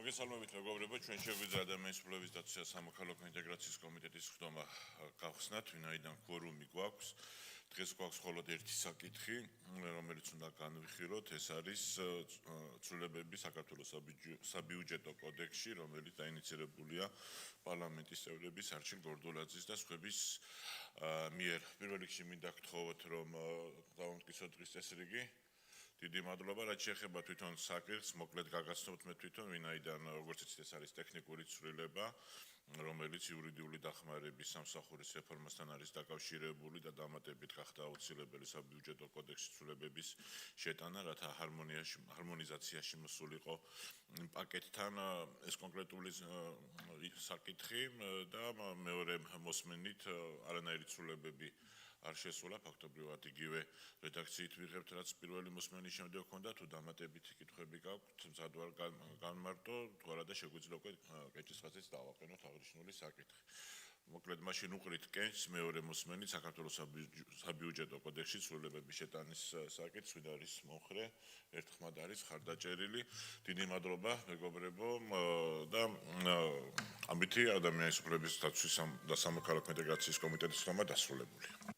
მოგესალმებით მეგობრებო, ჩვენ შეგვიძლია ადამიანის უფლებების დაცვის და სამოქალაქო ინტეგრაციის კომიტეტის ხდომა გავხსნათ, ვინაიდან quorum-ი გვაქვს. დღეს გვაქვს მხოლოდ ერთი საკითხი, რომელიც უნდა განვიხილოთ, ეს არის ცვლილებები საქართველოს საბიუჯეტო კოდექსში, რომელიც დაინიცირებულია პარლამენტის წევრების არჩილ გორდულაძის და სხვების მიერ. პირველ რიგში მინდა გთხოვოთ, რომ დავამტკიცოთ დღის წესრიგი. დიდი მადლობა, რაც შეეხება თვითონ საკითხს, მოკლედ გაგაცნობთ მე თვითონ, ვინაიდან როგორც იცით, ეს არის ტექნიკური ცვლილება, რომელიც იურიდიული დახმარების სამსახურის რეფორმასთან არის დაკავშირებული და დამატებით გახდა აუცილებელი საბიუჯეტო კოდექსის ცვლილებების შეტანა, რათა ჰარმონიზაციაში მოსულიყო პაკეტთან ეს კონკრეტული საკითხი და მეორე მოსმენით არანაირი ცვლილებები არ შესულა, ფაქტობრივად იგივე რედაქციით ვიღებთ, რაც პირველი მოსმენის შემდეგ ჰქონდა, თუ დამატებითი კითხვები გაქვთ, მზად ვარ განმარტო, თუ არა და შეგვიძლია უკვე კეთილსხეცით დავაყენოთ აღნიშნული საკითხი. მოკლედ მაშინ უყრით კენჭს მეორე მოსმენით საქართველოს საბიუჯეტო კოდექსში ცვლილებების შეტანის საკითხს, ვინ არის მომხრე, ერთხმად არის ხარდაჭერილი. დიდი მადლობა მეგობრებო და ამითი ადამიანის უფლებების დაცვის და სამოქალაქო ინტეგრაციის კომიტეტის ხდომა დასრულებულია.